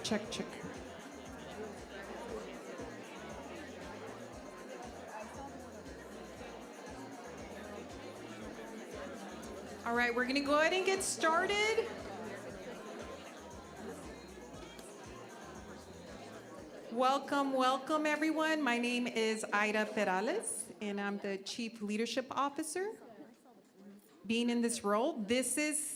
Check, check. All right, we're gonna go ahead and get started. Welcome, welcome everyone. My name is Ida Perales, and I'm the Chief Leadership Officer. Being in this role, this is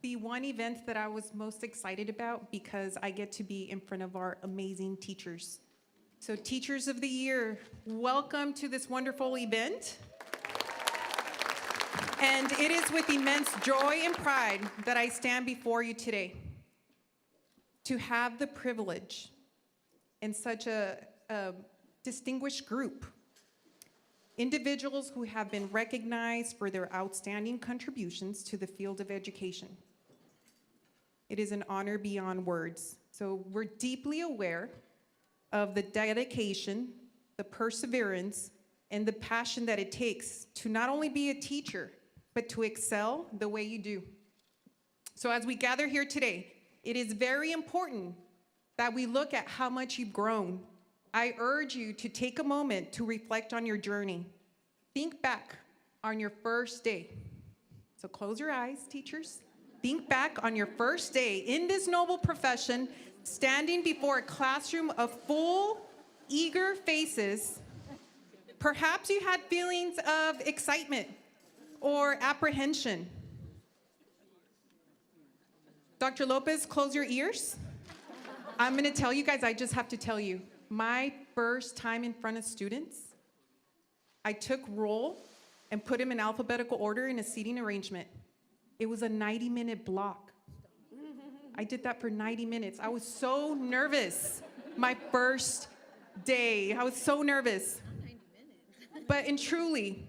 the one event that I was most excited about because I get to be in front of our amazing teachers. So Teachers of the Year, welcome to this wonderful event. And it is with immense joy and pride that I stand before you today to have the privilege in such a distinguished group, individuals who have been recognized for their outstanding contributions to the field of education. It is an honor beyond words. So we're deeply aware of the dedication, the perseverance, and the passion that it takes to not only be a teacher, but to excel the way you do. So as we gather here today, it is very important that we look at how much you've grown. I urge you to take a moment to reflect on your journey. Think back on your first day. So close your eyes, teachers. Think back on your first day in this noble profession, standing before a classroom of full, eager faces. Perhaps you had feelings of excitement or apprehension. Dr. Lopez, close your ears. I'm gonna tell you guys, I just have to tell you, my first time in front of students, I took roll and put them in alphabetical order in a seating arrangement. It was a 90-minute block. I did that for 90 minutes. I was so nervous. My first day, I was so nervous. But in truly,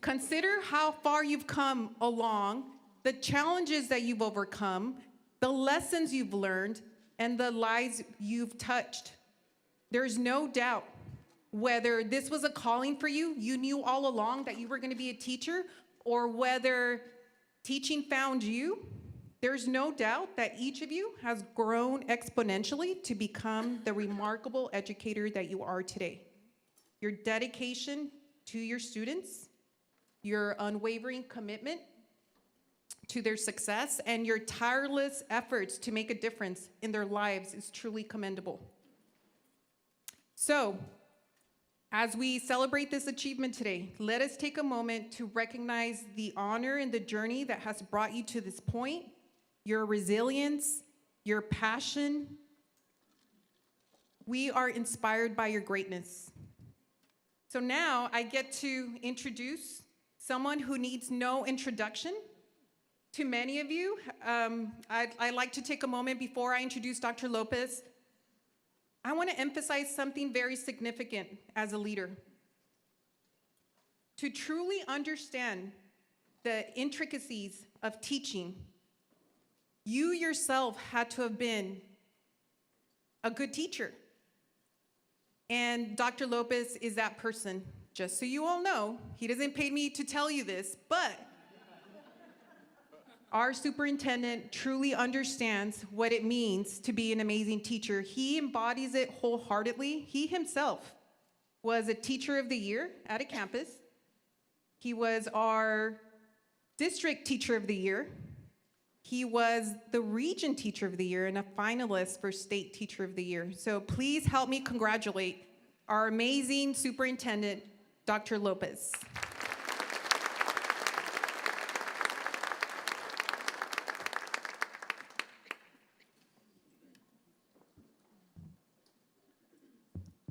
consider how far you've come along, the challenges that you've overcome, the lessons you've learned, and the lives you've touched. There's no doubt whether this was a calling for you, you knew all along that you were gonna be a teacher, or whether teaching found you, there's no doubt that each of you has grown exponentially to become the remarkable educator that you are today. Your dedication to your students, your unwavering commitment to their success, and your tireless efforts to make a difference in their lives is truly commendable. So, as we celebrate this achievement today, let us take a moment to recognize the honor and the journey that has brought you to this point, your resilience, your passion. We are inspired by your greatness. So now I get to introduce someone who needs no introduction. To many of you, I'd like to take a moment before I introduce Dr. Lopez. I want to emphasize something very significant as a leader. To truly understand the intricacies of teaching, you yourself had to have been a good teacher. And Dr. Lopez is that person. Just so you all know, he doesn't pay me to tell you this, but our superintendent truly understands what it means to be an amazing teacher. He embodies it wholeheartedly. He himself was a teacher of the year at a campus. He was our district teacher of the year. He was the region teacher of the year and a finalist for state teacher of the year. So please help me congratulate our amazing superintendent, Dr. Lopez.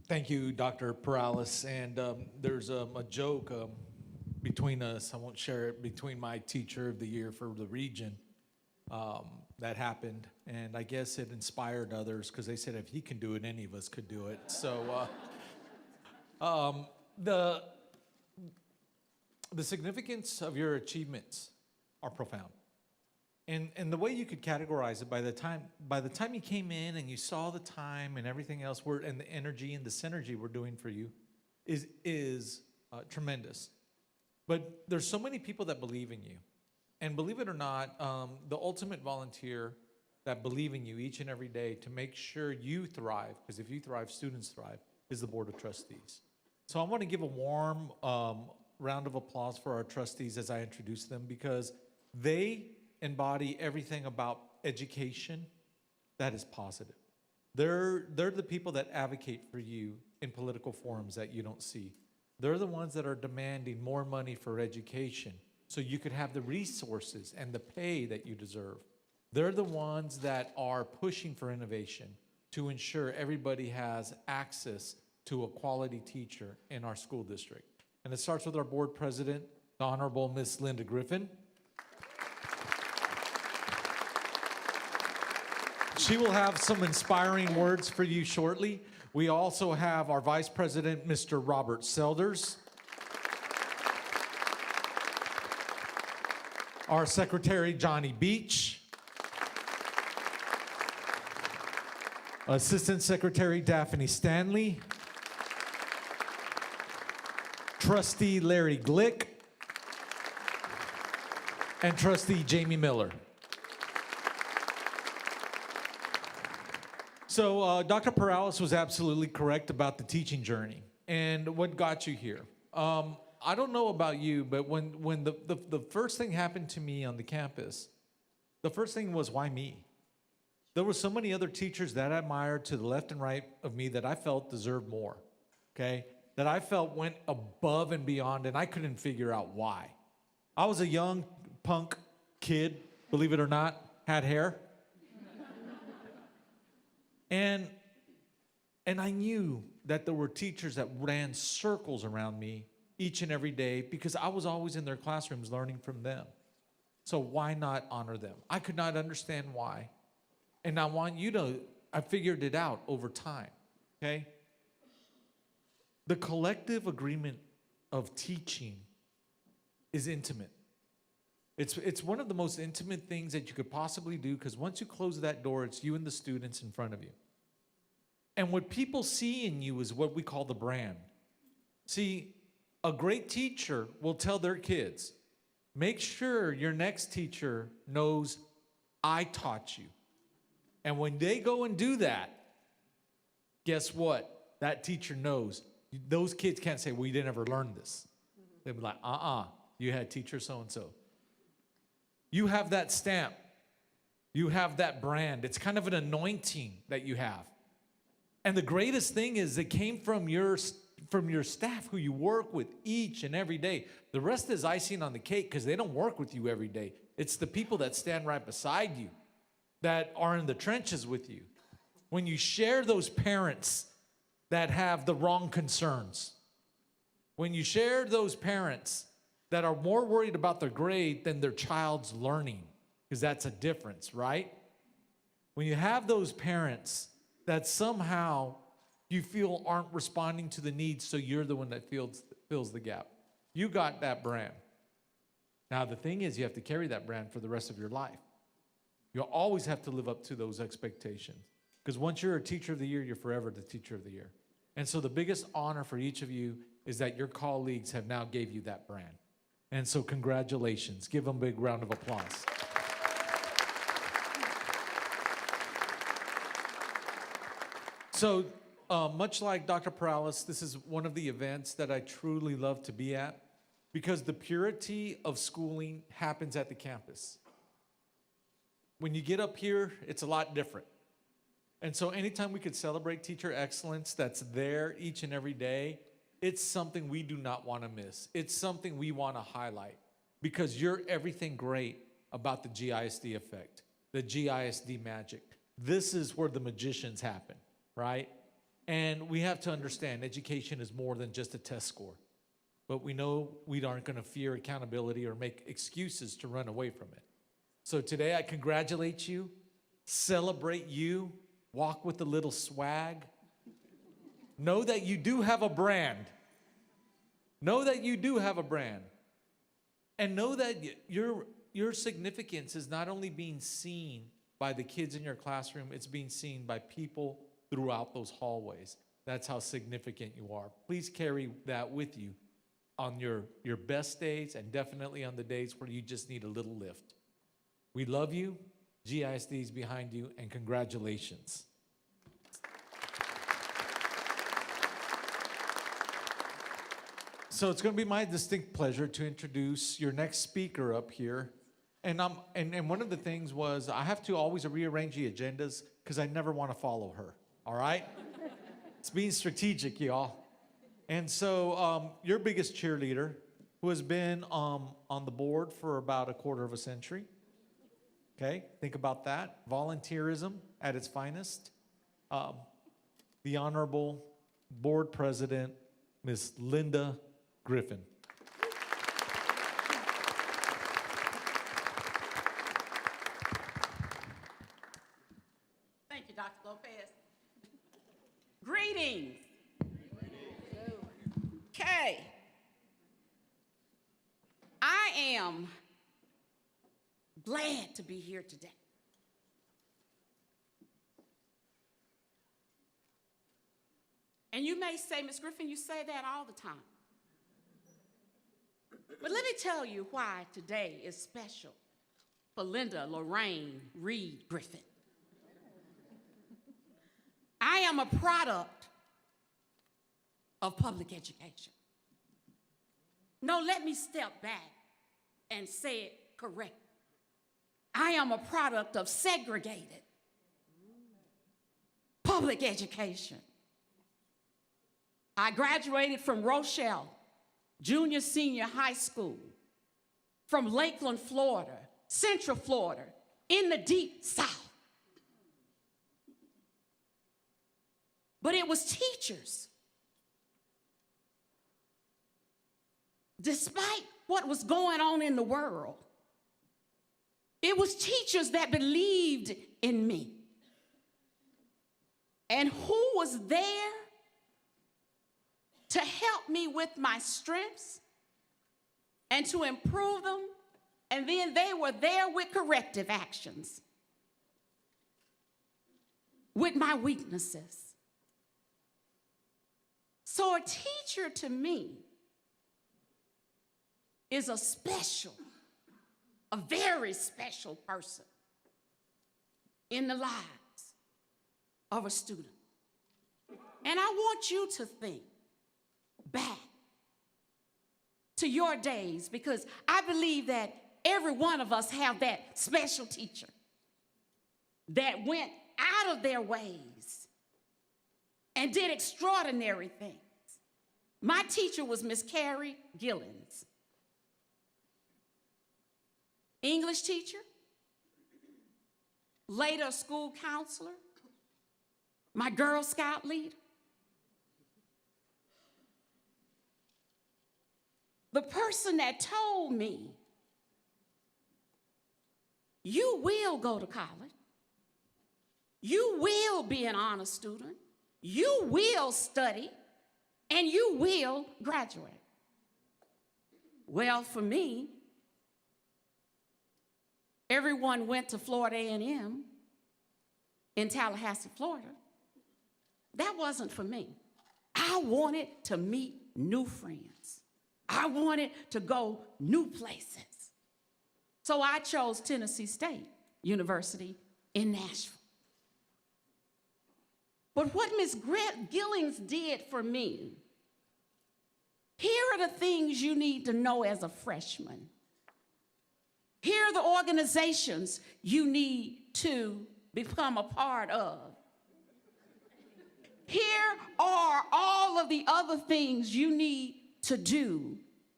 Thank you, Dr. Perales. And there's a joke between us, I won't share it, between my teacher of the year for the region that happened. And I guess it inspired others because they said if he can do it, any of us could do it. So the significance of your achievements are profound. And the way you could categorize it, by the time you came in and you saw the time and everything else, and the energy and the synergy we're doing for you is tremendous. But there's so many people that believe in you. And believe it or not, the ultimate volunteer that believe in you each and every day to make sure you thrive, because if you thrive, students thrive, is the Board of Trustees. So I want to give a warm round of applause for our trustees as I introduce them, because they embody everything about education that is positive. They're the people that advocate for you in political forums that you don't see. They're the ones that are demanding more money for education so you could have the resources and the pay that you deserve. They're the ones that are pushing for innovation to ensure everybody has access to a quality teacher in our school district. And it starts with our board president, the Honorable Miss Linda Griffin. She will have some inspiring words for you shortly. We also have our vice president, Mr. Robert Selders. Our secretary, Johnny Beach. Assistant Secretary, Daphne Stanley. Trustee Larry Glick. And Trustee Jamie Miller. So Dr. Perales was absolutely correct about the teaching journey and what got you here. I don't know about you, but when the first thing happened to me on the campus, the first thing was, why me? There were so many other teachers that I admired to the left and right of me that I felt deserved more, okay? That I felt went above and beyond, and I couldn't figure out why. I was a young punk kid, believe it or not, had hair. And I knew that there were teachers that ran circles around me each and every day because I was always in their classrooms learning from them. So why not honor them? I could not understand why. And I want you to, I figured it out over time, okay? The collective agreement of teaching is intimate. It's one of the most intimate things that you could possibly do, because once you close that door, it's you and the students in front of you. And what people see in you is what we call the brand. See, a great teacher will tell their kids, make sure your next teacher knows I taught you. And when they go and do that, guess what? That teacher knows. Those kids can't say, well, you didn't ever learn this. They'll be like, you had teacher so-and-so. You have that stamp. You have that brand. It's kind of an anointing that you have. And the greatest thing is it came from your staff who you work with each and every day. The rest is icing on the cake because they don't work with you every day. It's the people that stand right beside you, that are in the trenches with you. When you share those parents that have the wrong concerns, when you share those parents that are more worried about their grade than their child's learning, because that's a difference, right? When you have those parents that somehow you feel aren't responding to the needs, so you're the one that fills the gap. You got that brand. Now, the thing is, you have to carry that brand for the rest of your life. You'll always have to live up to those expectations, because once you're a teacher of the year, you're forever the teacher of the year. And so the biggest honor for each of you is that your colleagues have now gave you that brand. And so congratulations. Give them a big round of applause. So much like Dr. Perales, this is one of the events that I truly love to be at, because the purity of schooling happens at the campus. When you get up here, it's a lot different. And so anytime we could celebrate teacher excellence that's there each and every day, it's something we do not want to miss. It's something we want to highlight, because you're everything great about the GISD effect, the GISD magic. This is where the magicians happen, right? And we have to understand education is more than just a test score. But we know we aren't going to fear accountability or make excuses to run away from it. So today I congratulate you, celebrate you, walk with a little swag. Know that you do have a brand. Know that you do have a brand. And know that your significance is not only being seen by the kids in your classroom, it's being seen by people throughout those hallways. That's how significant you are. Please carry that with you on your best days, and definitely on the days where you just need a little lift. We love you. GISD is behind you, and congratulations. So it's going to be my distinct pleasure to introduce your next speaker up here. And one of the things was I have to always rearrange the agendas because I never want to follow her. All right? It's being strategic, y'all. And so your biggest cheerleader, who has been on the board for about a quarter of a century. Okay, think about that. Volunteerism at its finest. The Honorable Board President, Ms. Linda Griffin. Thank you, Dr. Lopez. Greetings. Okay. I am glad to be here today. And you may say, Ms. Griffin, you say that all the time. But let me tell you why today is special for Linda Lorraine Reed Griffin. I am a product of public education. No, let me step back and say it correctly. I am a product of segregated public education. I graduated from Rochelle Junior Senior High School, from Lakeland, Florida, Central Florida, in the deep South. But it was teachers, despite what was going on in the world, it was teachers that believed in me. And who was there to help me with my strengths and to improve them, and then they were there with corrective actions, with my weaknesses. So a teacher to me is a very special person in the lives of a student. And I want you to think back to your days, because I believe that every one of us have that special teacher that went out of their ways and did extraordinary things. My teacher was Miss Carrie Gillens. English teacher, later a school counselor, my Girl Scout leader. The person that told me, you will go to college, you will be an honor student, you will study, and you will graduate. Well, for me, everyone went to Florida A&M in Tallahassee, Florida. That wasn't for me. I wanted to meet new friends. I wanted to go new places. So I chose Tennessee State University in Nashville. But what Ms. Gillens did for me, here are the things you need to know as a freshman. Here are the organizations you need to become a part of. Here are all of the other things you need to do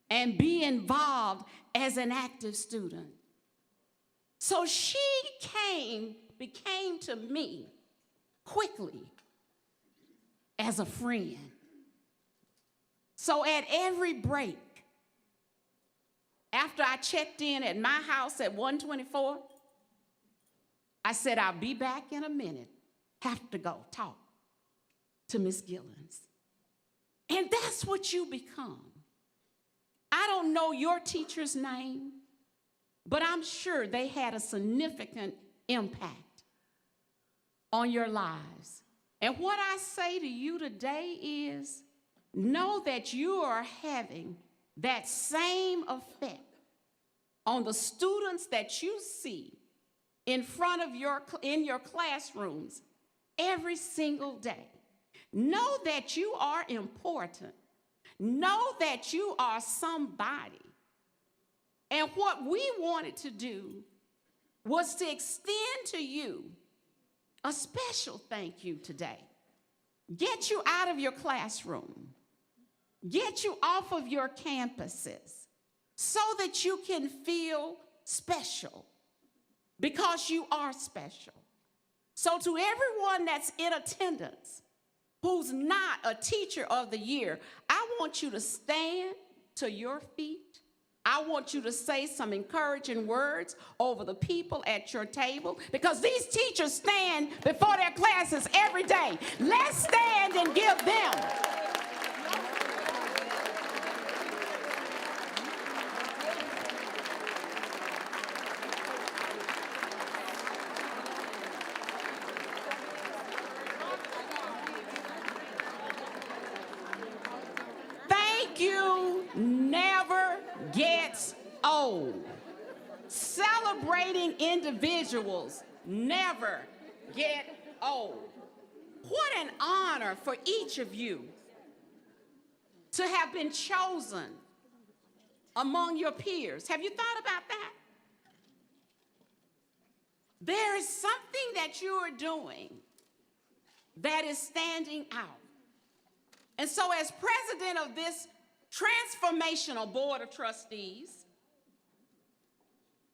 and be involved as an active student. So she became to me quickly as a friend. So at every break, after I checked in at my house at 124, I said, I'll be back in a minute. Have to go talk to Miss Gillens. And that's what you become. I don't know your teacher's name, but I'm sure they had a significant impact on your lives. And what I say to you today is, know that you are having that same effect on the students that you see in your classrooms every single day. Know that you are important. Know that you are somebody. And what we wanted to do was to extend to you a special thank you today. Get you out of your classroom. Get you off of your campuses so that you can feel special, because you are special. So to everyone that's in attendance who's not a teacher of the year, I want you to stand to your feet. I want you to say some encouraging words over the people at your table, because these teachers stand before their classes every day. Let's stand and give them thank you never gets old. Celebrating individuals never get old. What an honor for each of you to have been chosen among your peers. Have you thought about that? There is something that you are doing that is standing out. And so as president of this transformational board of trustees,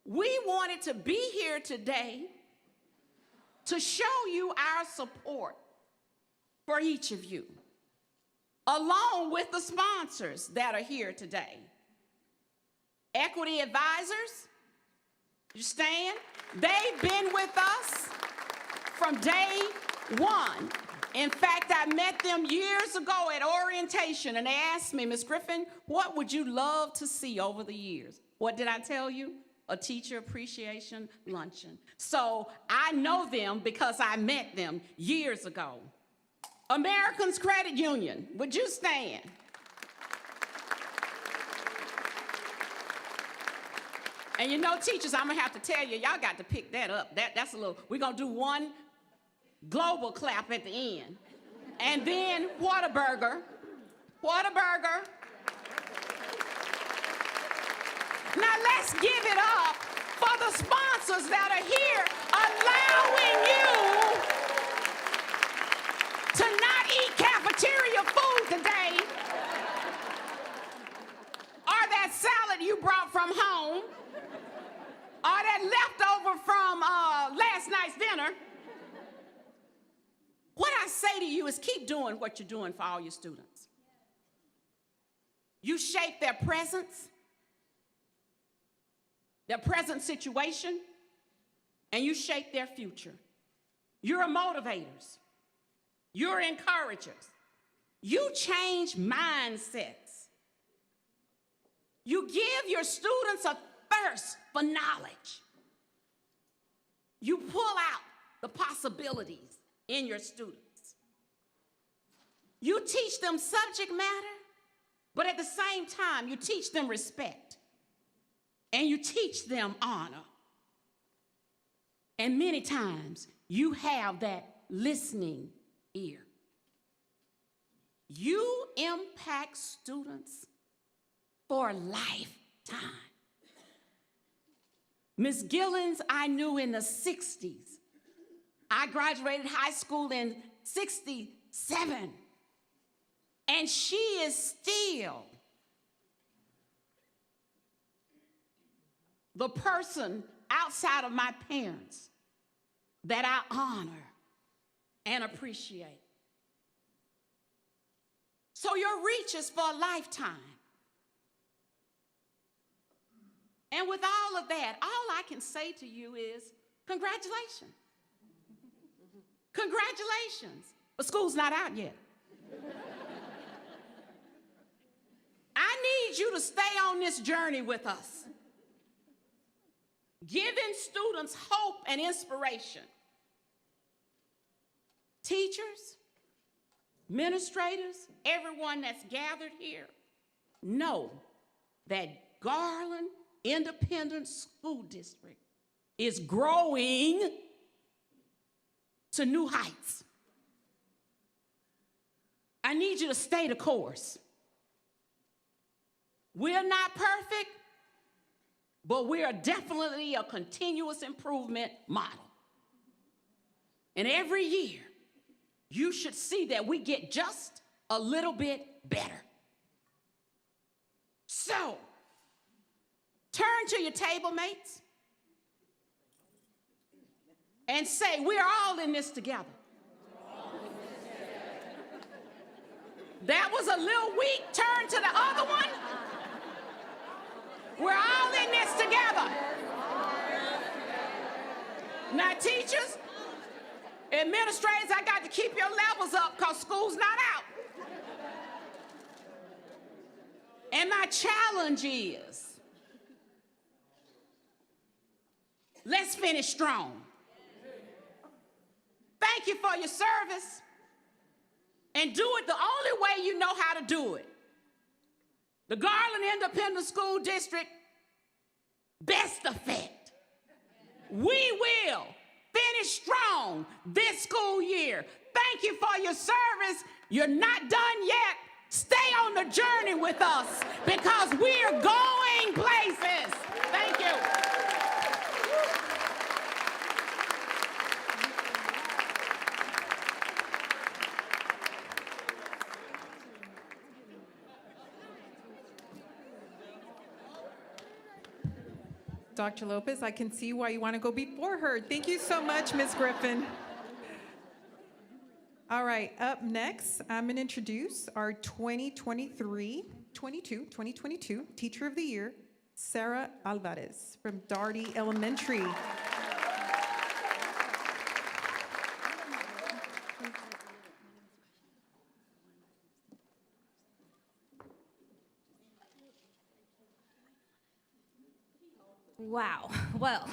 we wanted to be here today to show you our support for each of you, along with the sponsors that are here today. Equity Advisors, you stand? They've been with us from day one. In fact, I met them years ago at orientation, and they asked me, Ms. Griffin, what would you love to see over the years? What did I tell you? A teacher appreciation luncheon. So I know them because I met them years ago. Americans Credit Union, would you stand? And you know, teachers, I'm gonna have to tell you, y'all got to pick that up. That's a little, we're gonna do one global clap at the end. And then Whataburger. Now let's give it up for the sponsors that are here, allowing you to not eat cafeteria food today, or that salad you brought from home, or that leftover from last night's dinner. What I say to you is keep doing what you're doing for all your students. You shape their present situation, and you shape their future. You're motivators. You're encouragers. You change mindsets. You give your students a thirst for knowledge. You pull out the possibilities in your students. You teach them subject matter, but at the same time, you teach them respect. And you teach them honor. And many times, you have that listening ear. You impact students for a lifetime. Ms. Gillens, I knew in the 60s. I graduated high school in 67. And she is still the person outside of my parents that I honor and appreciate. So your reach is for a lifetime. And with all of that, all I can say to you is congratulations. Congratulations. But school's not out yet. I need you to stay on this journey with us, giving students hope and inspiration. Teachers, administrators, everyone that's gathered here, know that Garland Independent School District is growing to new heights. I need you to stay the course. We're not perfect, but we are definitely a continuous improvement model. And every year, you should see that we get just a little bit better. So, turn to your table mates and say, we're all in this together. That was a little weak. Turn to the other one. We're all in this together. Now, teachers, administrators, I got to keep your levels up because school's not out. And my challenge is, let's finish strong. Thank you for your service. And do it the only way you know how to do it. The Garland Independent School District, best effect. We will finish strong this school year. Thank you for your service. You're not done yet. Stay on the journey with us because we're going places. Thank you. Dr. Lopez, I can see why you want to go before her. Thank you so much, Ms. Griffin. All right, up next, I'm going to introduce our 2022 Teacher of the Year, Sarah Alvarez from Daugherty Elementary. Wow. Well,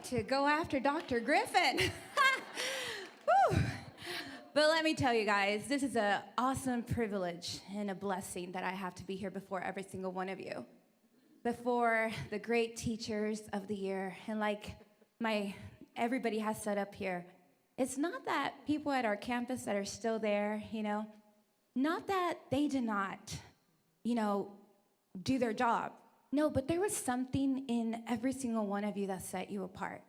to go after Dr. Griffin. Whew. But let me tell you guys, this is an awesome privilege and a blessing that I have to be here before every single one of you. Before the great teachers of the year. And like everybody has said up here, it's not that people at our campus that are still there, not that they did not, do their job. No, but there was something in every single one of you that set you apart.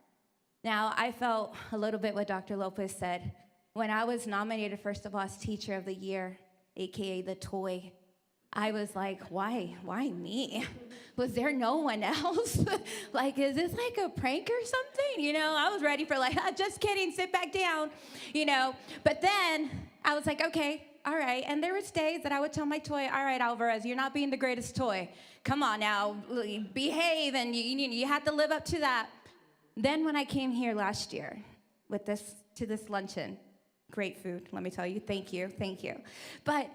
Now, I felt a little bit what Dr. Lopez said. When I was nominated, first of all, as Teacher of the Year, AKA the toy, I was like, why me? Was there no one else? Like, is this like a prank or something? I was ready for just kidding, sit back down, But then I was like, okay, all right. And there was days that I would tell my toy, all right, Alvarez, you're not being the greatest toy. Come on now, behave, and you have to live up to that. Then when I came here last year to this luncheon, great food, let me tell you, thank you. But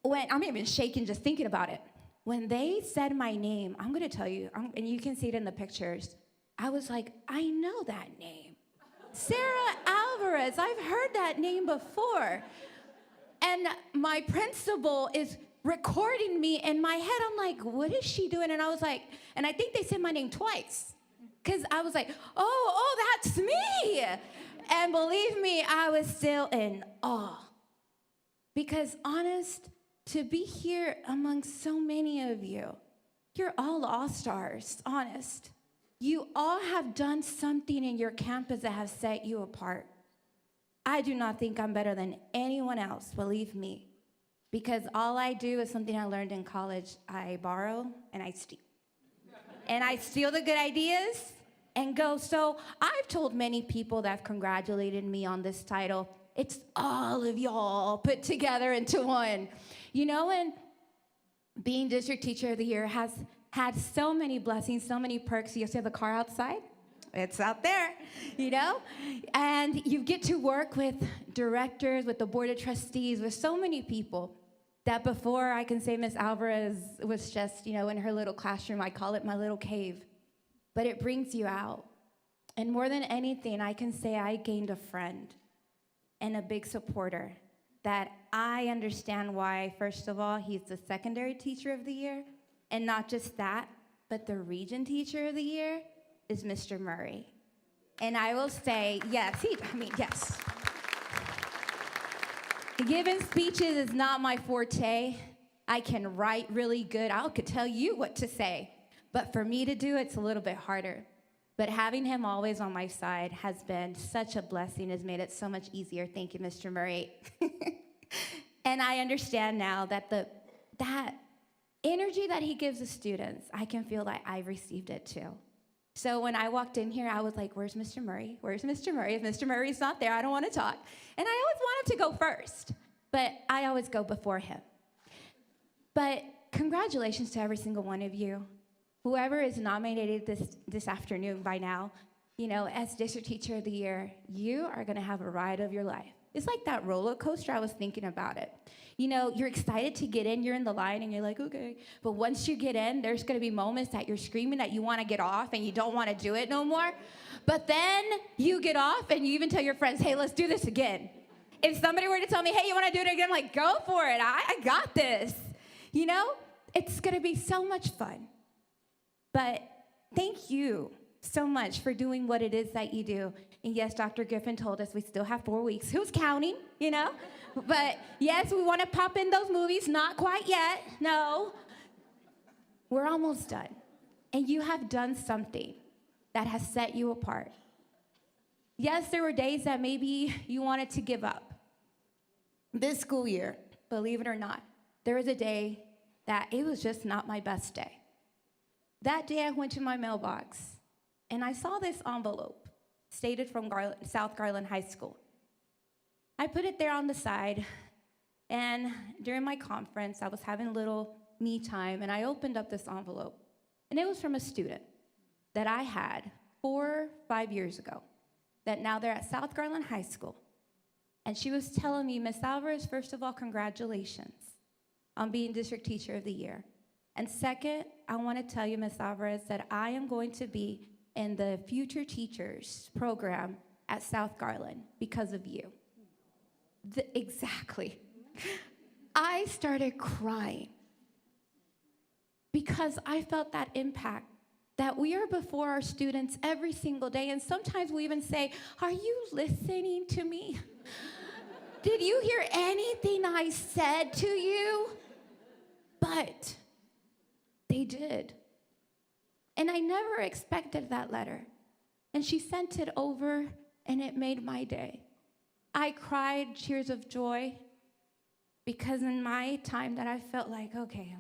when I'm even shaking just thinking about it, when they said my name, I'm gonna tell you, and you can see it in the pictures, I was like, I know that name. Sarah Alvarez, I've heard that name before. And my principal is recording me in my head. I'm like, what is she doing? And I was like, and I think they said my name twice. Because I was like, oh, that's me. And believe me, I was still in awe. Because honest, to be here among so many of you, you're all all-stars, honest. You all have done something in your campus that has set you apart. I do not think I'm better than anyone else, believe me. Because all I do is something I learned in college. I borrow and I steal. And I steal the good ideas and go. So I've told many people that have congratulated me on this title, it's all of y'all put together into one. And being District Teacher of the Year has had so many blessings, so many perks. You see the car outside? It's out there, And you get to work with directors, with the Board of Trustees, with so many people that before I can say Miss Alvarez was just, in her little classroom, I call it my little cave. But it brings you out. And more than anything, I can say I gained a friend and a big supporter that I understand why, first of all, he's the secondary Teacher of the Year. And not just that, but the Region Teacher of the Year. is Mr. Murray. And I will say, yes, yes. Giving speeches is not my forte. I can write really good. I could tell you what to say. But for me to do it's a little bit harder. But having him always on my side has been such a blessing, has made it so much easier. Thank you, Mr. Murray. And I understand now that that energy that he gives the students, I can feel like I've received it too. So when I walked in here, I was like, where's Mr. Murray? Where's Mr. Murray? If Mr. Murray's not there, I don't want to talk. And I always want him to go first, but I always go before him. But congratulations to every single one of you. Whoever is nominated this afternoon by now, as District Teacher of the Year, you are going to have a ride of your life. It's like that roller coaster. I was thinking about it. You're excited to get in. You're in the line, and you're like, okay. But once you get in, there's going to be moments that you're screaming that you want to get off, and you don't want to do it no more. But then you get off, and you even tell your friends, hey, let's do this again. If somebody were to tell me, hey, you want to do it again? I'm like, go for it. I got this. It's going to be so much fun. But thank you so much for doing what it is that you do. And yes, Dr. Griffin told us we still have 4 weeks. Who's counting, But yes, we want to pop in those movies. Not quite yet. No. We're almost done. And you have done something that has set you apart. Yes, there were days that maybe you wanted to give up. This school year, believe it or not, there was a day that it was just not my best day. That day I went to my mailbox and I saw this envelope stated from South Garland High School. I put it there on the side, and during my conference, I was having a little me time, and I opened up this envelope, and it was from a student that I had 4 or 5 years ago, that now they're at South Garland High School. And she was telling me, Ms. Alvarez, first of all, congratulations on being District Teacher of the Year. And second, I want to tell you, Ms. Alvarez, that I am going to be in the Future Teachers program at South Garland because of you. Exactly. I started crying because I felt that impact, that we are before our students every single day. And sometimes we even say, are you listening to me? Did you hear anything I said to you? But they did. And I never expected that letter. And she sent it over, and it made my day. I cried tears of joy because in my time that I felt like, okay,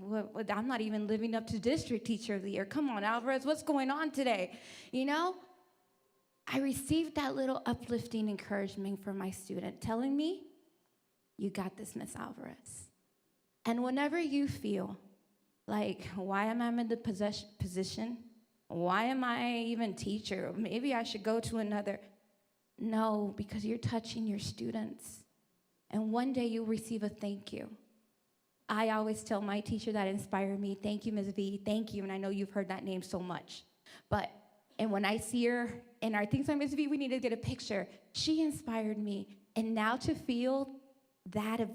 I'm not even living up to District Teacher of the Year. Come on, Alvarez, what's going on today? I received that little uplifting encouragement from my student telling me, you got this, Miss Alvarez. And whenever you feel like, why am I in the position? Why am I even teacher? Maybe I should go to another. No, because you're touching your students. And one day you'll receive a thank you. I always tell my teacher that inspired me, thank you, Ms. V, thank you. And I know you've heard that name so much. And when I see her in our things like Ms. V, we need to get a picture. She inspired me. And now to feel that of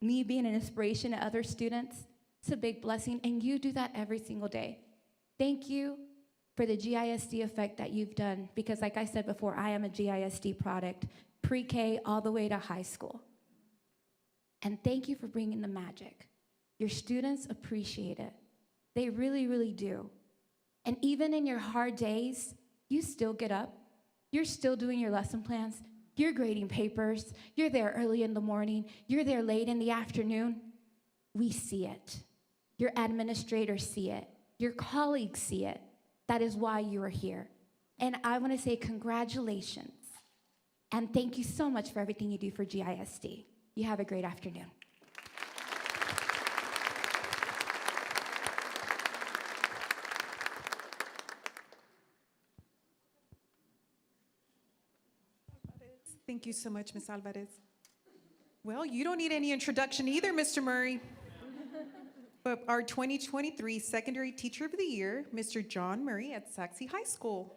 me being an inspiration to other students, it's a big blessing. And you do that every single day. Thank you for the GISD effect that you've done. Because like I said before, I am a GISD product, pre-K all the way to high school. And thank you for bringing the magic. Your students appreciate it. They really, really do. And even in your hard days, you still get up. You're still doing your lesson plans. You're grading papers. You're there early in the morning. You're there late in the afternoon. We see it. Your administrators see it. Your colleagues see it. That is why you are here. And I want to say congratulations. And thank you so much for everything you do for GISD. You have a great afternoon. Thank you so much, Ms. Alvarez. Well, you don't need any introduction either, Mr. Murray. But our 2023 Secondary Teacher of the Year, Mr. John Murray at Saxe High School.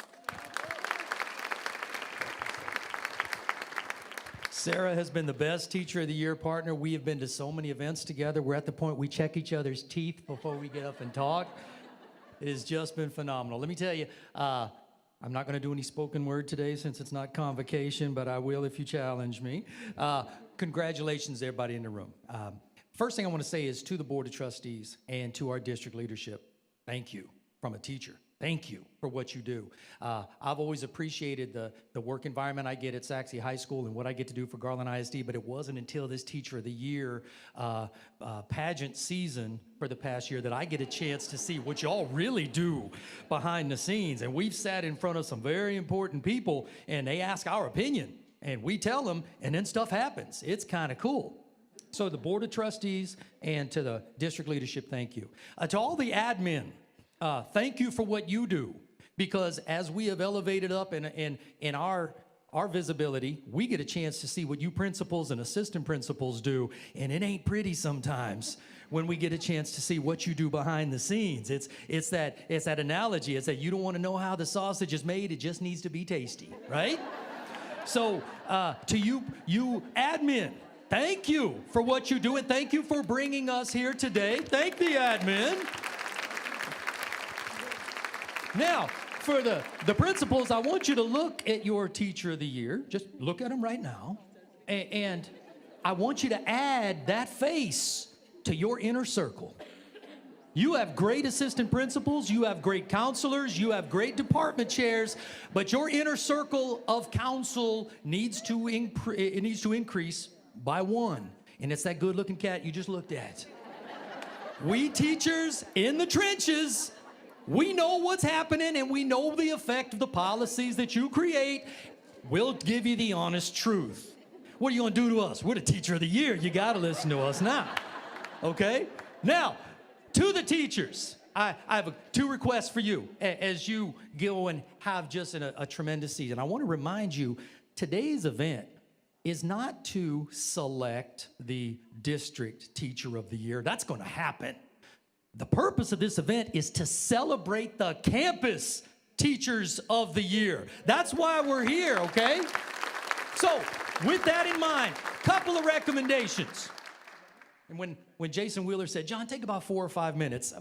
Sarah has been the best Teacher of the Year partner. We have been to so many events together. We're at the point we check each other's teeth before we get up and talk. It has just been phenomenal. Let me tell you, our I'm not going to do any spoken word today since it's not convocation, but I will if you challenge me. Congratulations, everybody in the room. First thing I want to say is to the Board of Trustees and to our district leadership, thank you from a teacher. Thank you for what you do. I've always appreciated the work environment I get at Saxe High School and what I get to do for Garland ISD, but it wasn't until this Teacher of the Year pageant season for the past year that I get a chance to see what y'all really do behind the scenes. And we've sat in front of some very important people, and they ask our opinion, and we tell them, and then stuff happens. It's kind of cool. So the Board of Trustees and to the district leadership, thank you. To all the admin, thank you for what you do, because as we have elevated up in our visibility, we get a chance to see what you principals and assistant principals do, and it ain't pretty sometimes when we get a chance to see what you do behind the scenes. It's that analogy. It's that you don't want to know how the sausage is made, it just needs to be tasty, right? So to you admin, thank you for what you do, and thank you for bringing us here today. Thank the admin. Now, for the principals, I want you to look at your Teacher of the Year. Just look at them right now. And I want you to add that face to your inner circle. You have great assistant principals, you have great counselors, you have great department chairs, but your inner circle of counsel needs to increase by one. And it's that good-looking cat you just looked at. We teachers in the trenches, we know what's happening, and we know the effect of the policies that you create. We'll give you the honest truth. What are you going to do to us? We're the Teacher of the Year. You got to listen to us now. Okay? Now, to the teachers, I have two requests for you as you go and have just a tremendous season. I want to remind you, today's event is not to select the District Teacher of the Year. That's going to happen. The purpose of this event is to celebrate the campus Teachers of the Year. That's why we're here, okay? So, with that in mind, couple of recommendations. And when Jason Wheeler said, John, take about 4 or 5 minutes,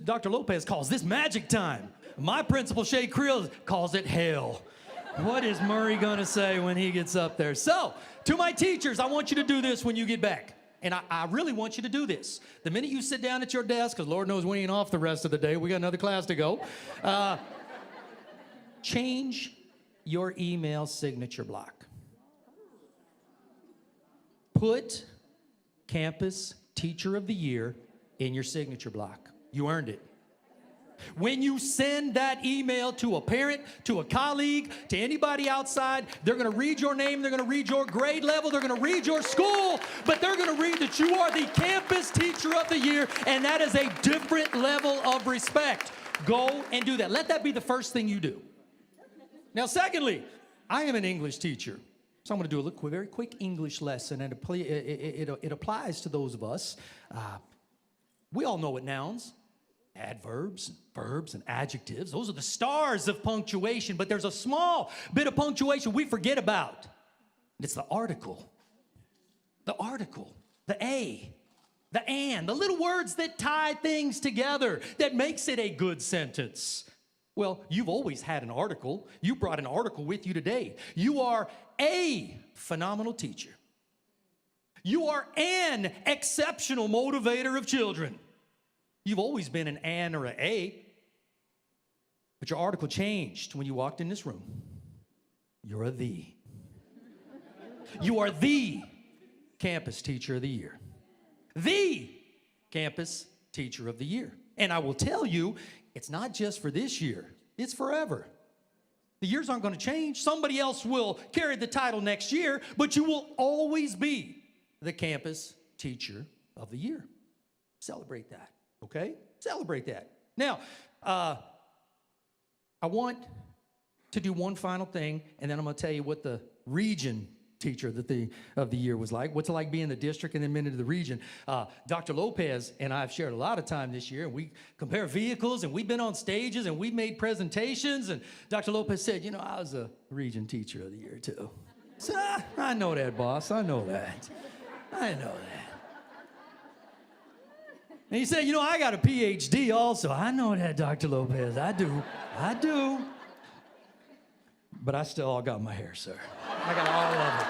Dr. Lopez calls this magic time. My principal, Shay Creel, calls it hell. What is Murray gonna say when he gets up there? So, to my teachers, I want you to do this when you get back. And I really want you to do this. The minute you sit down at your desk, because Lord knows we ain't off the rest of the day, we got another class to go, change your email signature block. Put Campus Teacher of the Year in your signature block. You earned it. When you send that email to a parent, to a colleague, to anybody outside, they're going to read your name, they're going to read your grade level, they're going to read your school, but they're going to read that you are the Campus Teacher of the Year, and that is a different level of respect. Go and do that. Let that be the first thing you do. Now, secondly, I am an English teacher, so I'm going to do a very quick English lesson, and it applies to those of us. We all know what nouns, adverbs, verbs, and adjectives. Those are the stars of punctuation, but there's a small bit of punctuation we forget about. It's the article. The article, the a, the and, the little words that tie things together, that makes it a good sentence. Well, you've always had an article. You brought an article with you today. You are a phenomenal teacher. You are an exceptional motivator of children. You've always been an and or an a, but your article changed when you walked in this room. You're a the. You are the Campus Teacher of the Year. The Campus Teacher of the Year. And I will tell you, it's not just for this year, it's forever. The years aren't going to change. Somebody else will carry the title next year, but you will always be the Campus Teacher of the Year. Celebrate that. Okay? Celebrate that. Now, I want to do one final thing, and then I'm going to tell you what the region teacher of the year was like. What's it like being the district and then into the region? Dr. Lopez and I have shared a lot of time this year, and we compare vehicles, and we've been on stages, and we've made presentations, and Dr. Lopez said, you know, I was a region teacher of the year, too. So, I know that, boss. I know that. I know that. And he said, you know, I got a PhD also. I know that, Dr. Lopez. I do. But I still all got my hair, sir. I got all of it.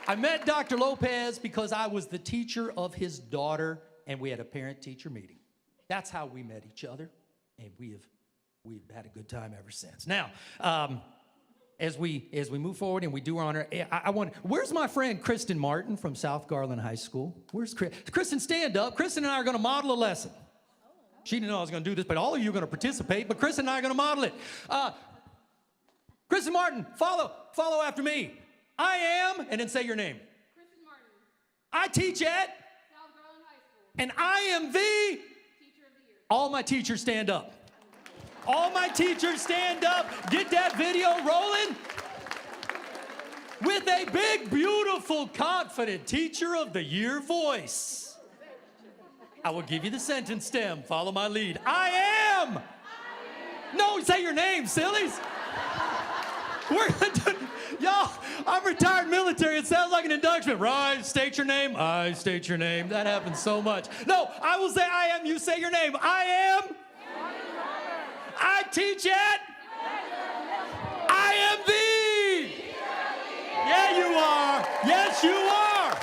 I met Dr. Lopez because I was the teacher of his daughter, and we had a parent-teacher meeting. That's how we met each other, and we've had a good time ever since. Now, as we move forward and we do our honor, I want, where's my friend Kristen Martin from South Garland High School? Where's Kristen? Stand up. Kristen and I are going to model a lesson. She didn't know I was going to do this, but all of you are going to participate, but Kristen and I are going to model it. Kristen Martin, follow after me. I am, and then say your name. Kristen Martin, I teach at South Garland High School, and I am the Teacher of the Year. all my teachers stand up. All my teachers stand up. Get that video rolling. With a big, beautiful, confident Teacher of the Year voice. I will give you the sentence stem. Follow my lead. I am. No, say your name, sillies. We're gonna do, y'all, I'm retired military. It sounds like an induction. Rise, state your name. I state your name. That happens so much. No, I will say I am. You say your name. I am. I teach at. I am the. Yeah, you are. Yes, you are.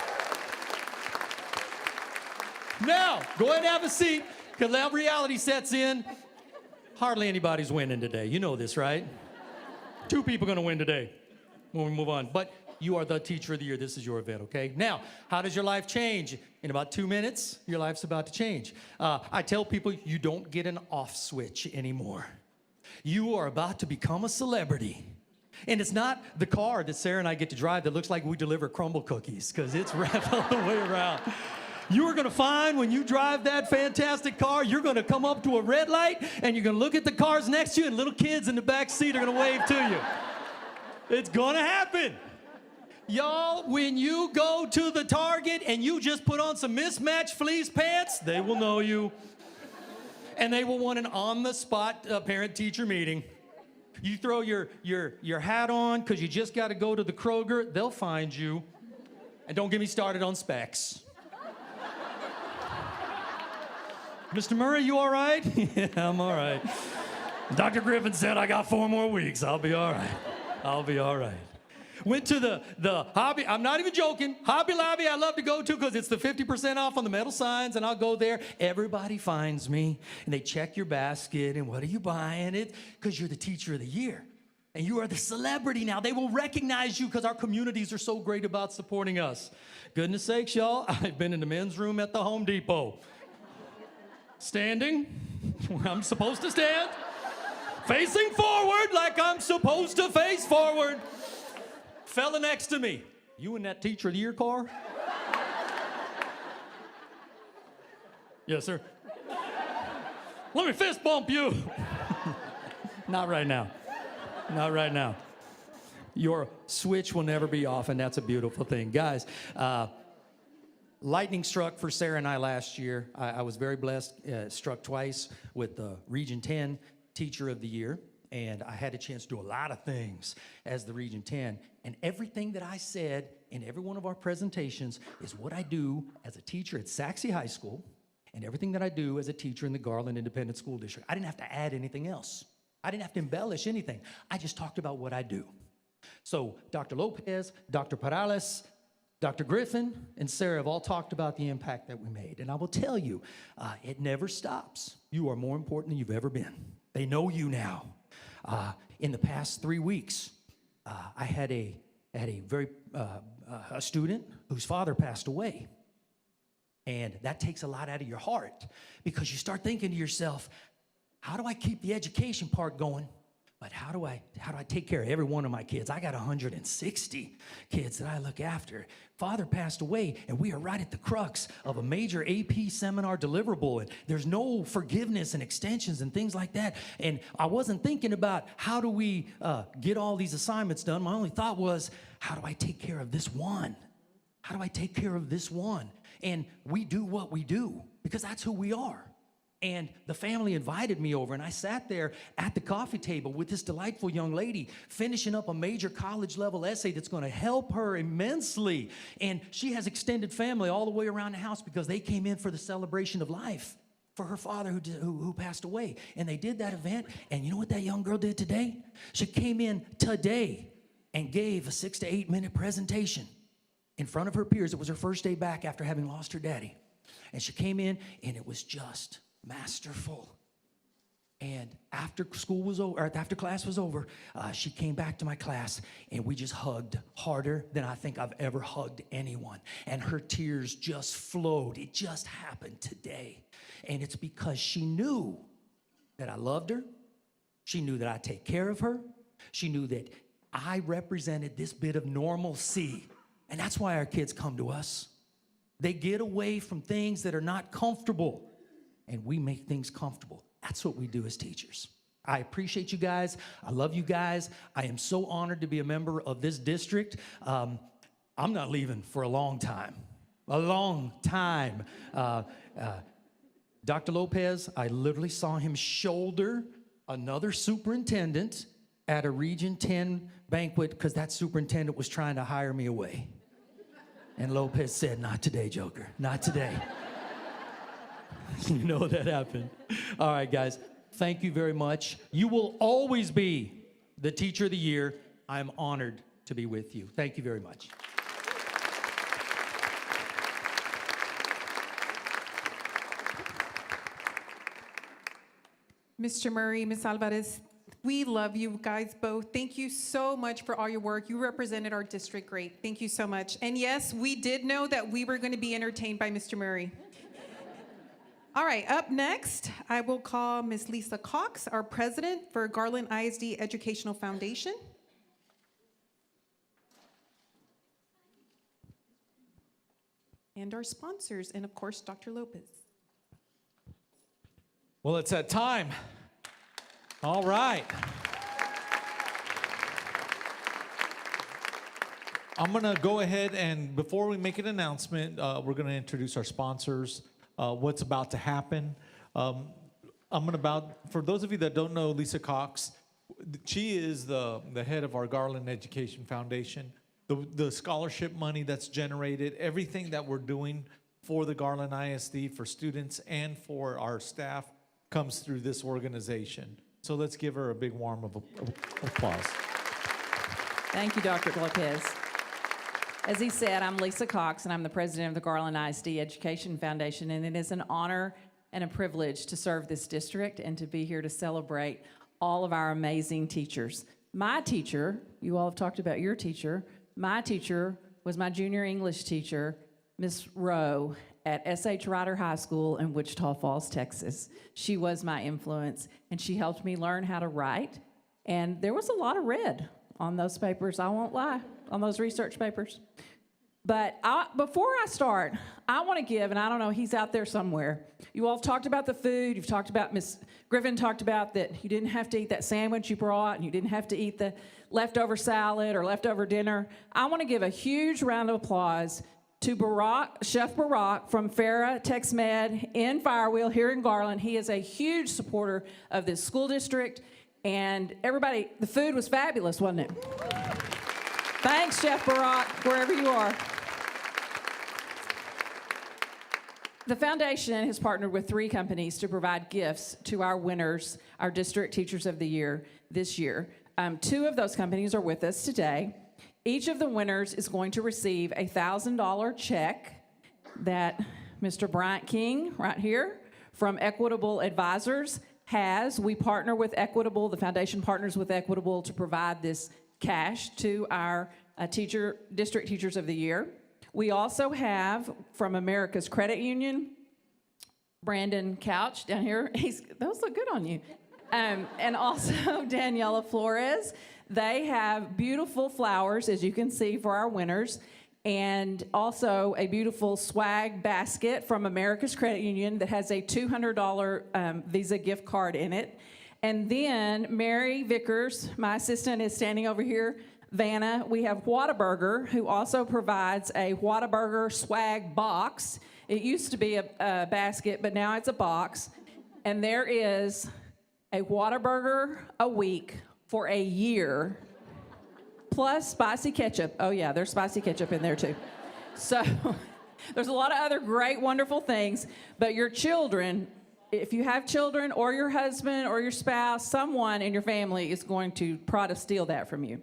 Now, go ahead and have a seat, because now reality sets in. Hardly anybody's winning today. You know this, right? 2 people going to win today when we move on. But you are the Teacher of the Year. This is your event, okay? Now, how does your life change? In about 2 minutes, your life's about to change. I tell people you don't get an off switch anymore. You are about to become a celebrity. And it's not the car that Sarah and I get to drive that looks like we deliver crumble cookies, because it's wrapped all the way around. You are going to find when you drive that fantastic car, you're going to come up to a red light, and you're going to look at the cars next to you, and little kids in the back seat are going to wave to you. It's going to happen. Y'all, when you go to the Target and you just put on some mismatched fleece pants, they will know you. And they will want an on-the-spot parent-teacher meeting. You throw your hat on because you just got to go to the Kroger, they'll find you. And don't get me started on specs. Mr. Murray, you all right? Yeah, I'm all right. Dr. Griffin said I got 4 more weeks. I'll be all right. I'll be all right. Went to the Hobby, I'm not even joking, Hobby Lobby I love to go to because it's the 50% off on the metal signs, and I'll go there. Everybody finds me, and they check your basket, and what are you buying? It because you're the Teacher of the Year, and you are the celebrity now. They will recognize you because our communities are so great about supporting us. Goodness sakes, y'all, I've been in the men's room at the Home Depot. Standing where I'm supposed to stand, facing forward like I'm supposed to face forward. Fella next to me, you in that Teacher of the Year car? Yes, sir. Let me fist bump you. Not right now. Not right now. Your switch will never be off, and that's a beautiful thing. Guys, lightning struck for Sarah and I last year. I was very blessed, struck twice with the Region 10 Teacher of the Year. And I had a chance to do a lot of things as the Region 10. And everything that I said in every one of our presentations is what I do as a teacher at Saxe High School and everything that I do as a teacher in the Garland Independent School District. I didn't have to add anything else. I didn't have to embellish anything. I just talked about what I do. So Dr. Lopez, Dr. Perales, Dr. Griffin, and Sarah have all talked about the impact that we made. And I will tell you, it never stops. You are more important than you've ever been. They know you now. In the past 3 weeks, I had a student whose father passed away. And that takes a lot out of your heart because you start thinking to yourself, how do I keep the education part going? But how do I take care of every one of my kids? I got 160 kids that I look after. Father passed away, and we are right at the crux of a major AP seminar deliverable. And there's no forgiveness and extensions and things like that. And I wasn't thinking about how do we get all these assignments done. My only thought was, how do I take care of this one? How do I take care of this one? And we do what we do because that's who we are. And the family invited me over, and I sat there at the coffee table with this delightful young lady finishing up a major college-level essay that's going to help her immensely. And she has extended family all the way around the house because they came in for the celebration of life for her father who passed away. And they did that event, and you know what that young girl did today? She came in today and gave a 6 to 8 minute presentation in front of her peers. It was her first day back after having lost her daddy. And she came in, and it was just masterful. And after school was over, or after class was over, she came back to my class, and we just hugged harder than I think I've ever hugged anyone. And her tears just flowed. It just happened today. And it's because she knew that I loved her. She knew that I'd take care of her. She knew that I represented this bit of normalcy. And that's why our kids come to us. They get away from things that are not comfortable, and we make things comfortable. That's what we do as teachers. I appreciate you guys. I love you guys. I am so honored to be a member of this district. I'm not leaving for a long time. A long time. Dr. Lopez, I literally saw him shoulder another superintendent at a Region 10 banquet because that superintendent was trying to hire me away. And Lopez said, "Not today, Joker, not today." You know that happened. All right, guys, thank you very much. You will always be the Teacher of the Year. I'm honored to be with you. Thank you very much. Mr. Murray, Ms. Alvarez, we love you guys both. Thank you so much for all your work. You represented our district great. Thank you so much. And yes, we did know that we were going to be entertained by Mr. Murray. All right, up next, I will call Ms. Lisa Cox, our president for Garland ISD Educational Foundation. And our sponsors, and of course, Dr. Lopez. Well, it's that time. All right. I'm going to go ahead and, before we make an announcement, we're going to introduce our sponsors, what's about to happen. For those of you that don't know Lisa Cox, she is the head of our Garland Education Foundation. The scholarship money that's generated, everything that we're doing for the Garland ISD, for students and for our staff, comes through this organization. So let's give her a big warm of applause. Thank you, Dr. Lopez. As he said, I'm Lisa Cox, and I'm the president of the Garland ISD Education Foundation, and it is an honor and a privilege to serve this district and to be here to celebrate all of our amazing teachers. My teacher, you all have talked about your teacher, my teacher was my junior English teacher, Miss Rowe, at S.H. Ryder High School in Wichita Falls, Texas. She was my influence, and she helped me learn how to write. And there was a lot of red on those papers, I won't lie, on those research papers. But before I start, I want to give, and I don't know, he's out there somewhere. You all have talked about the food. You've talked about, Miss Griffin talked about that you didn't have to eat that sandwich you brought, and you didn't have to eat the leftover salad or leftover dinner. I want to give a huge round of applause to Chef Barack from Farrah Tex-Med in Firewheel here in Garland. He is a huge supporter of this school district. And everybody, the food was fabulous, wasn't it? Thanks, Chef Barack, wherever you are. The foundation has partnered with 3 companies to provide gifts to our winners, our District Teachers of the Year this year. 2 of those companies are with us today. Each of the winners is going to receive a $1,000 check that Mr. Bryant King, right here, from Equitable Advisors has. We partner with Equitable, the foundation partners with Equitable to provide this cash to our District Teachers of the Year. We also have from America's Credit Union, Brandon Couch down here. Those look good on you. And also Daniela Flores. They have beautiful flowers, as you can see, for our winners, and also a beautiful swag basket from America's Credit Union that has a $200 Visa gift card in it. And then Mary Vickers, my assistant, is standing over here. Vanna, we have Whataburger, who also provides a Whataburger swag box. It used to be a basket, but now it's a box. And there is a Whataburger a week for a year, plus spicy ketchup. Oh yeah, there's spicy ketchup in there too. So there's a lot of other great, wonderful things, but your children, if you have children or your husband or your spouse, someone in your family is going to try to steal that from you.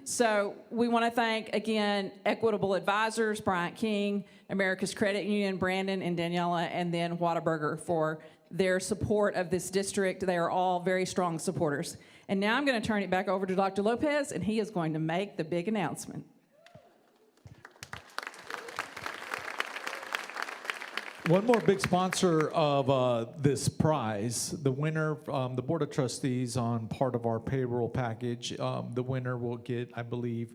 So we want to thank, again, Equitable Advisors, Bryant King, America's Credit Union, Brandon and Daniela, and then Whataburger for their support of this district. They are all very strong supporters. And now I'm going to turn it back over to Dr. Lopez, and he is going to make the big announcement. One more big sponsor of this prize, the winner, the Board of Trustees on part of our payroll package, the winner will get, I believe,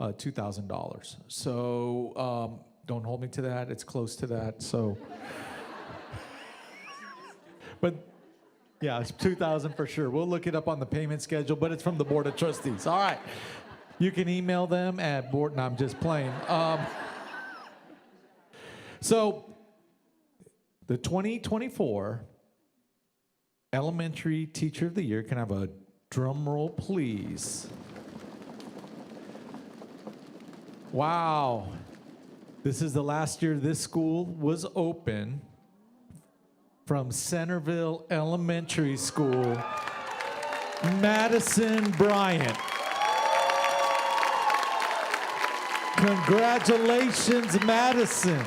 $2,000. So don't hold me to that. It's close to that. So, but yeah, it's $2,000 for sure. We'll look it up on the payment schedule, but it's from the Board of Trustees. All right. You can email them at board. No, I'm just playing. So, the 2024 Elementary Teacher of the Year, can I have a drum roll, please? Wow. This is the last year this school was open. From Centerville Elementary School, Madison Bryant. Congratulations, Madison.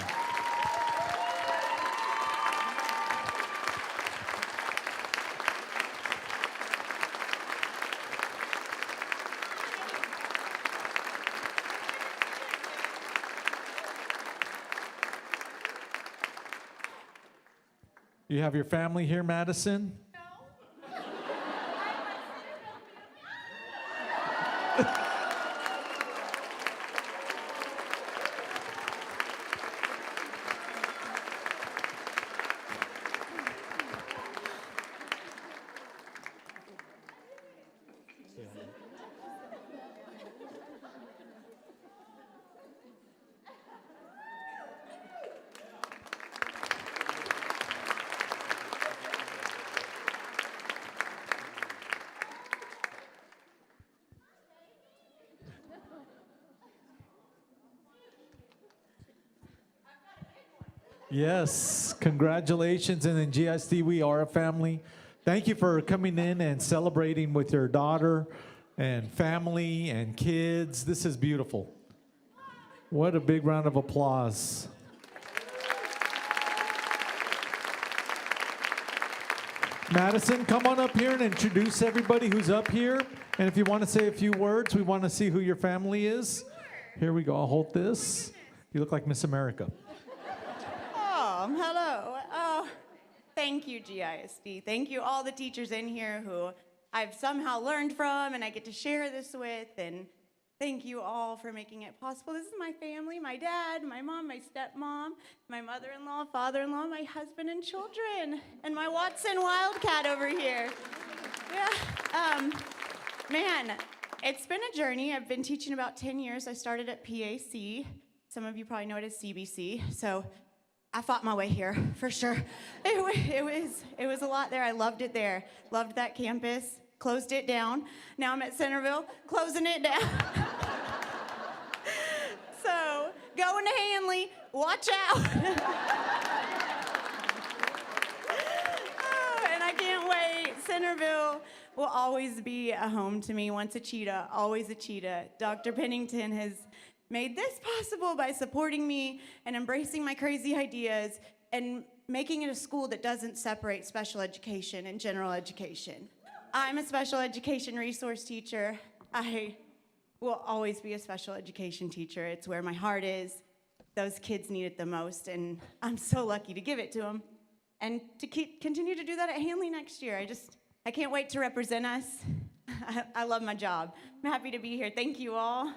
You have your family here, Madison? Yes, congratulations. And in GISD, we are a family. Thank you for coming in and celebrating with your daughter and family and kids. This is beautiful. What a big round of applause. Madison, come on up here and introduce everybody who's up here. And if you want to say a few words, we want to see who your family is. Here we go. I'll hold this. You look like Miss America. Hello. Oh, thank you, GISD. Thank you, all the teachers in here who I've somehow learned from and I get to share this with. And thank you all for making it possible. This is my family, my dad, my mom, my stepmom, my mother-in-law, father-in-law, my husband and children, and my Watson Wildcat over here. Yeah. Man, it's been a journey. I've been teaching about 10 years. I started at PAC. Some of you probably know it as CBC. So I fought my way here, for sure. It was a lot there. I loved it there. Loved that campus. Closed it down. Now I'm at Centerville, closing it down. So, going to Hanley, watch out. Oh, and I can't wait. Centerville will always be a home to me. Once a cheetah, always a cheetah. Dr. Pennington has made this possible by supporting me and embracing my crazy ideas and making it a school that doesn't separate special education and general education. I'm a special education resource teacher. I will always be a special education teacher. It's where my heart is. Those kids need it the most, and I'm so lucky to give it to them. And to continue to do that at Hanley next year. I can't wait to represent us. I love my job. I'm happy to be here. Thank you all.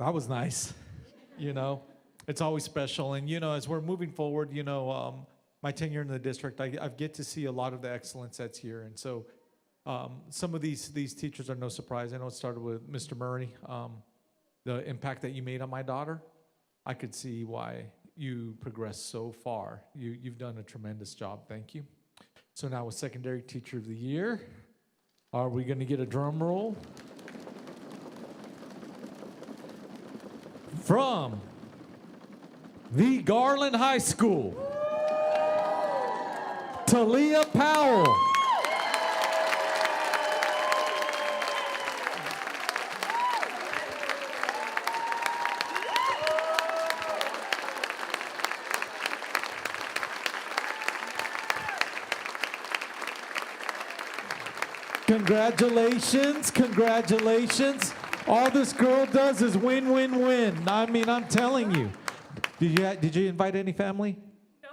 That was nice. You know, it's always special. And, you know, as we're moving forward, you know, my tenure in the district, I get to see a lot of the excellence that's here. And so some of these teachers are no surprise. I know it started with Mr. Murray. The impact that you made on my daughter, I could see why you progressed so far. You've done a tremendous job. Thank you. So now with Secondary Teacher of the Year, are we going to get a drum roll? From the Garland High School, Talia Powell. Congratulations, congratulations. All this girl does is win, win, win. I mean, I'm telling you. Did you invite any family? No.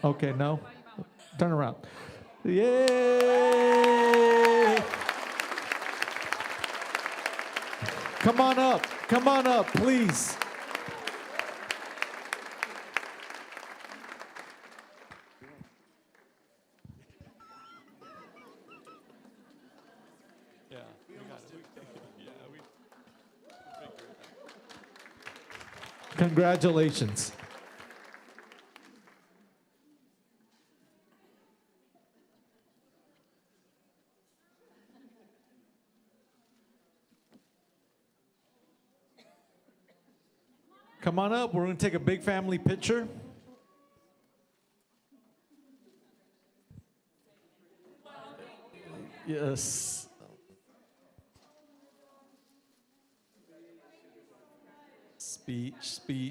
Okay, no? Turn around. Yay! Come on up, please. Congratulations. Come on up. We're going to take a big family picture. Yes.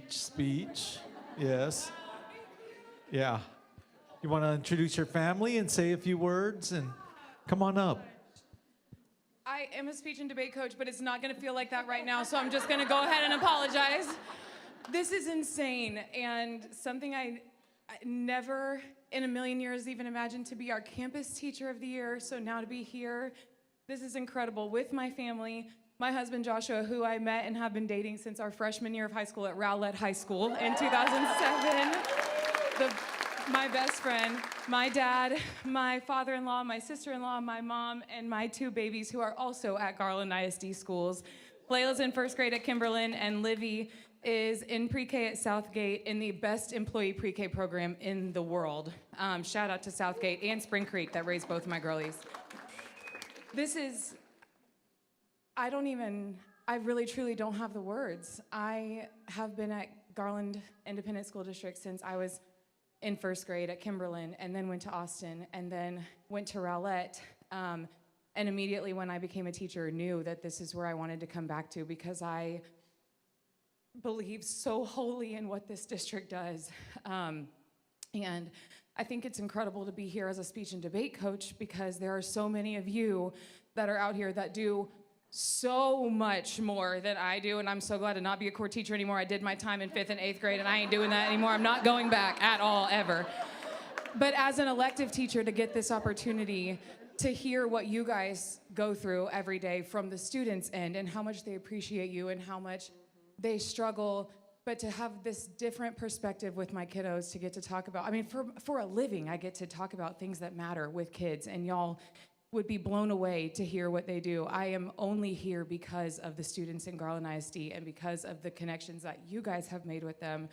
Speech. Yes. Yeah. You want to introduce your family and say a few words and come on up. I am a speech and debate coach, but it's not going to feel like that right now, so I'm just going to go ahead and apologize. This is insane, and something I never in a million years even imagined to be our campus teacher of the year, so now to be here, this is incredible with my family. My husband, Joshua, who I met and have been dating since our freshman year of high school at Rowlett High School in 2007. My best friend, my dad, my father-in-law, my sister-in-law, my mom, and my two babies who are also at Garland ISD schools. Layla's in first grade at Kimberlin, and Livy is in pre-K at Southgate in the best employee pre-K program in the world. Shout out to Southgate and Spring Creek that raised both of my girlies. This is... I really truly don't have the words. I have been at Garland Independent School District since I was in first grade at Kimberlin, and then went to Austin, and then went to Rowlett. And immediately when I became a teacher, knew that this is where I wanted to come back to because I believe so wholly in what this district does. And I think it's incredible to be here as a speech and debate coach because there are so many of you that are out here that do so much more than I do, and I'm so glad to not be a core teacher anymore. I did my time in 5th and 8th grade, and I ain't doing that anymore. I'm not going back at all, ever. But as an elective teacher, to get this opportunity to hear what you guys go through every day from the students' end and how much they appreciate you and how much they struggle, but to have this different perspective with my kiddos to get to talk about, I mean, for a living, I get to talk about things that matter with kids, and y'all would be blown away to hear what they do. I am only here because of the students in Garland ISD and because of the connections that you guys have made with them.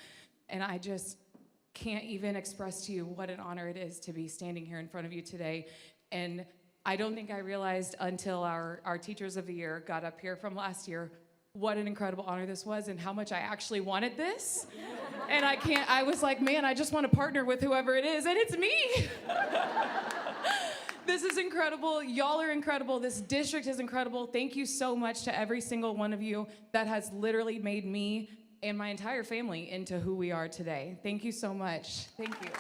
And I just can't even express to you what an honor it is to be standing here in front of you today. And I don't think I realized until our Teachers of the Year got up here from last year what an incredible honor this was and how much I actually wanted this. And I was like, man, I just want to partner with whoever it is, and it's me. This is incredible. Y'all are incredible. This district is incredible. Thank you so much to every single one of you that has literally made me and my entire family into who we are today. Thank you so much. Thank you.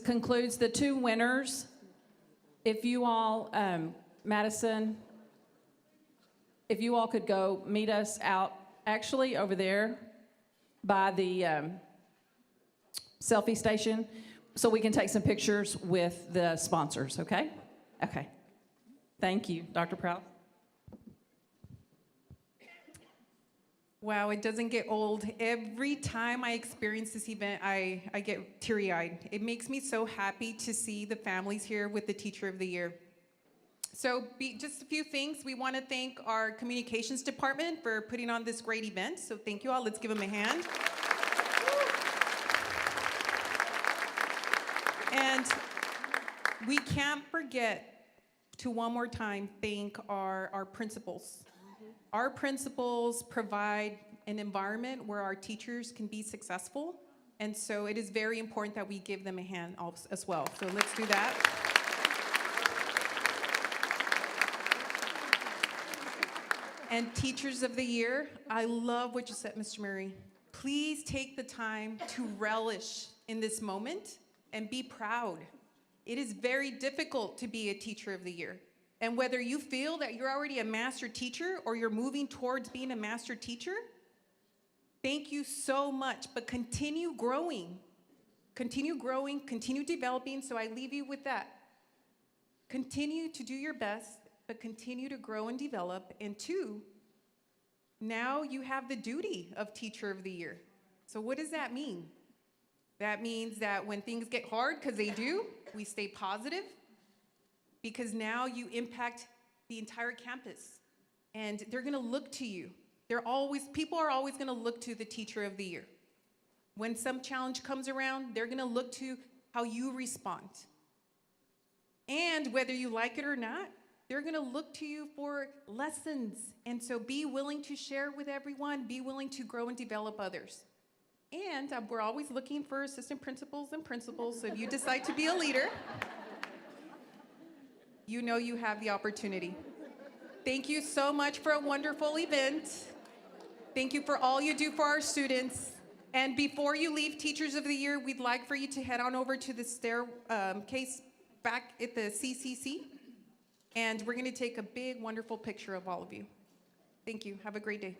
concludes the two winners. If you all, Madison, if you all could go meet us out, actually over there by the selfie station, so we can take some pictures with the sponsors, okay? Okay. Thank you, Dr. Proud. Wow, it doesn't get old. Every time I experience this event, I get teary-eyed. It makes me so happy to see the families here with the Teacher of the Year. So just a few things. We want to thank our communications department for putting on this great event. So thank you all. Let's give them a hand. And we can't forget to one more time thank our principals. Our principals provide an environment where our teachers can be successful. And so it is very important that we give them a hand as well. So let's do that. And Teachers of the Year, I love what you said, Mr. Murray. Please take the time to relish in this moment and be proud. It is very difficult to be a Teacher of the Year. And whether you feel that you're already a master teacher or you're moving towards being a master teacher, thank you so much, but continue growing. Continue growing, continue developing, so I leave you with that. Continue to do your best, but continue to grow and develop. And two, now you have the duty of Teacher of the Year. So what does that mean? That means that when things get hard, because they do, we stay positive, because now you impact the entire campus. And they're gonna look to you. People are always gonna look to the Teacher of the Year. When some challenge comes around, they're gonna look to how you respond. And whether you like it or not, they're gonna look to you for lessons. And so be willing to share with everyone, be willing to grow and develop others. And we're always looking for assistant principals and principals, so if you decide to be a leader, you know you have the opportunity. Thank you so much for a wonderful event. Thank you for all you do for our students. And before you leave Teachers of the Year, we'd like for you to head on over to the staircase back at the CCC. And we're gonna take a big, wonderful picture of all of you. Thank you, have a great day.